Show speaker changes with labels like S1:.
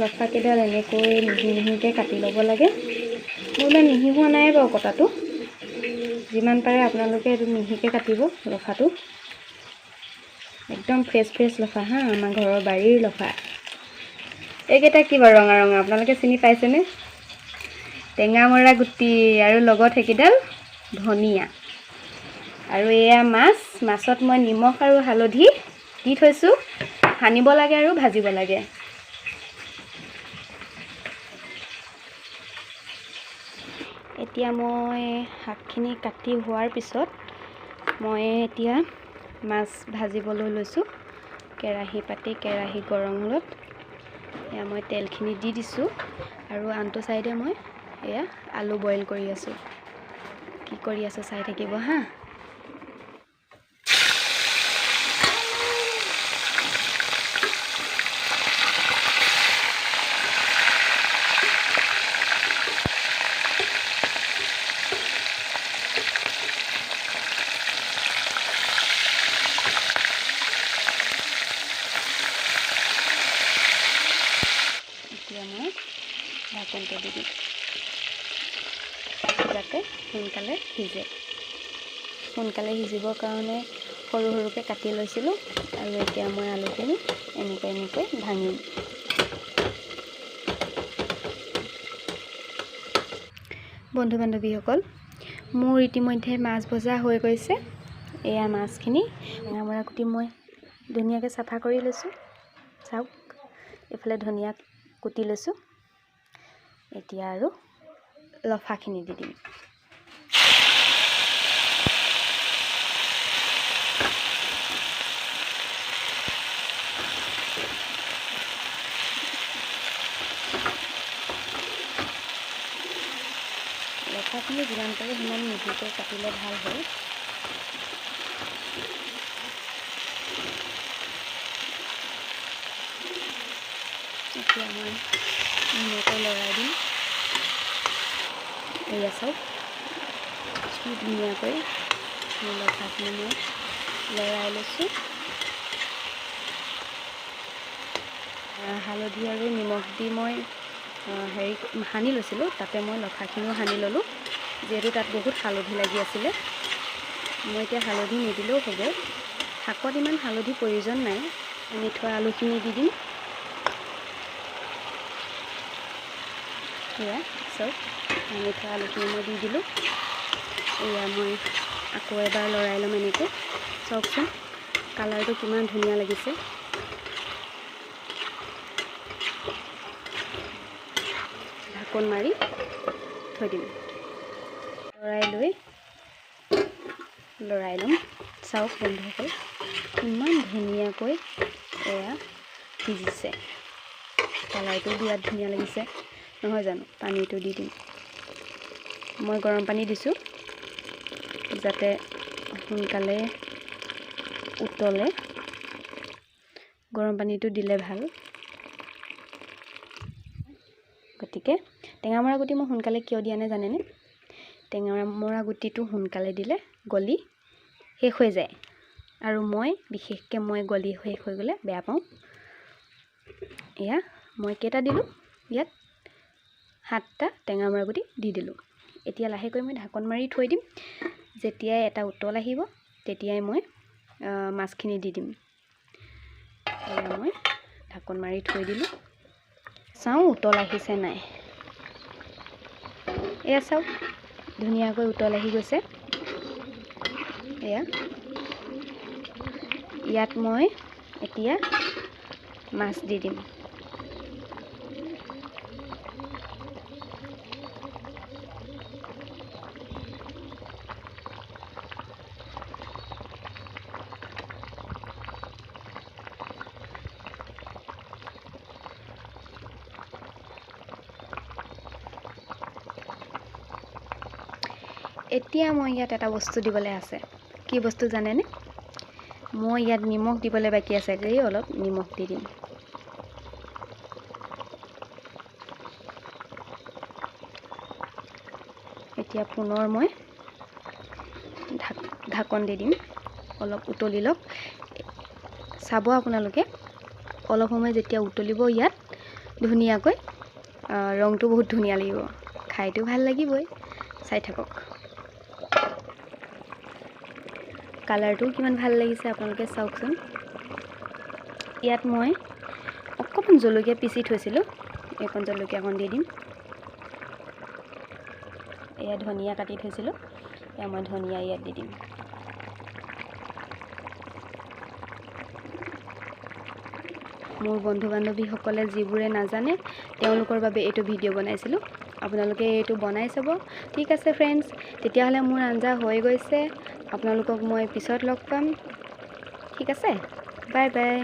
S1: লফাকেইডাল এনেকৈ মিহি মিহিকৈ কাটি ল'ব লাগে। মোৰ ইমান মিহি হোৱা নাই বাৰু কটাটো, যিমান পাৰে আপোনালোকে এইটো মিহিকৈ কাটিব। লফাটো একদম ফ্ৰেছ ফ্ৰেছ লফা হা, আমাৰ ঘৰৰ বাৰীৰ লফা। এইকেইটা কি বাৰু ৰঙা ৰঙা, আপোনালোকে চিনি পাইছেনে? টেঙামৰা গুটি আৰু লগত সেইকেইডাল ধনিয়া। আৰু এয়া মাছ, মাছত মই নিমখ আৰু হালধি দি থৈছোঁ। সানিব লাগে আৰু ভাজিব লাগে। এতিয়া মই শাকখিনি কাটি হোৱাৰ পিছত মই এতিয়া মাছ ভাজিবলৈ লৈছোঁ। কেৰাহী পাতি কেৰাহী গৰম হ'লত এয়া মই তেলখিনি দি দিছোঁ আৰু আনটো চাইডে মই এয়া আলু বইল কৰি আছোঁ। কি কৰি আছোঁ চাই থাকিব হা। এতিয়া মই ঢাকনটো দি দিম যাতে সোনকালে সিজে। সোনকালে সিজিবৰ কাৰণে সৰু সৰুকৈ কাটি লৈছিলোঁ আৰু এতিয়া মই আলুখিনি এনেকৈ ভাঙিম। বন্ধু বান্ধৱীসকল, মোৰ ইতিমধ্যে মাছ ভজা হৈ গৈছে। এয়া মাছখিনি টেঙামৰা কুটি মই ধুনীয়াকৈ চাফা কৰি লৈছোঁ। চাওক, এইফালে ধনিয়া কুটি লৈছোঁ। এতিয়া আৰু লফাখিনি দি দিম। লফাখিনি যিমান পাৰে সিমান মিহিকৈ কাটিলে ভাল হয়। এতিয়া মই ধুনীয়াকৈ লৰাই দিম। এয়া চাওক, কি ধুনীয়াকৈ লফাখিনি মই লৰাই লৈছোঁ। হালধি আৰু নিমখ দি মই সানি লৈছিলোঁ, তাতে মই লফাখিনিও সানি ল'লোঁ। যিহেতু তাত বহুত হালধি লাগি আছিলে, মই এতিয়া হালধি নিদিলেও হ'ব। শাকত ইমান হালধি প্ৰয়োজন নাই। সানি থোৱা আলুখিনি দি দিম। এয়া চাওক, সানি থোৱা আলুখিনি মই দি দিলোঁ। এয়া মই আকৌ এবাৰ লৰাই ল'ম এনেকৈ। চাওকচোন কালাৰটো কিমান ধুনীয়া লাগিছে। ঢাকন মাৰি থৈ দিম। লৰাই ল'ম। চাওক বন্ধুসকল, ইমান ধুনীয়াকৈ এয়া সিজিছে। কালাৰটো বিৰাট ধুনীয়া লাগিছে নহয় জানো? পানীটো দি দিম। মই গৰম পানী দিছোঁ যাতে সোনকালে উতলে। গৰম পানীটো দিলে ভাল। গতিকে টেঙামৰা গুটি মই সোনকালে কিয় দিয়া নাই জানেনে? টেঙামৰা গুটিটো সোনকালে দিলে গলি শেষ হৈ যায়, আৰু বিশেষকৈ মই গলি শেষ হৈ গ'লে বেয়া পাওঁ। এয়া মই কেইটা দিলোঁ, ইয়াত 7টা টেঙামৰা গুটি দি দিলোঁ। এতিয়া লাহেকৈ মই ঢাকন মাৰি থৈ দিম। যেতিয়াই এটা উতল আহিব তেতিয়াই মই মাছখিনি দি দিম। এয়া মই ঢাকন মাৰি থৈ দিলোঁ। চাওঁ উতল আহিছে নাই। এয়া চাওক, ধুনীয়াকৈ উতল আহি গৈছে। ইয়াত মই এতিয়া মাছ দি দিম। এতিয়া মই ইয়াত এটা বস্তু দিবলৈ আছে। কি বস্তু জানেনে? মই ইয়াত নিমখ দিবলৈ বাকী আছে। অলপ নিমখ দি দিম। এতিয়া পুনৰ মই ঢাকন দি দিম। অলপ উতলি লওক। চাব আপোনালোকে অলপ সময় যেতিয়া উতলিব ইয়াত ধুনীয়াকৈ ৰংটো বহুত ধুনীয়া লাগিব, খাইতো ভাল লাগিবই। চাই থাকক, কালাৰটো কিমান ভাল লাগিছে আপোনালোকে চাওকচোন। ইয়াত মই অকণমান জলকীয়া পিচি থৈছিলোঁ, এইকণ জলকীয়া অকণ দি দিম। এয়া ধনিয়া কাটি থৈছিলোঁ, এয়া মই ধনিয়া ইয়াত দি দিম। মোৰ বন্ধু বান্ধৱীসকলে যিবোৰে নাজানে তেওঁলোকৰ বাবে এইটো ভিডিঅ' বনাইছিলোঁ, আপোনালোকে এইটো বনাই চাব। ঠিক আছে ফ্ৰেণ্ডছ, তেতিয়াহ'লে মোৰ আঞ্জা হৈ গৈছে, আপোনালোকক মই পিছত লগ পাম। ঠিক আছে, বাই বাই।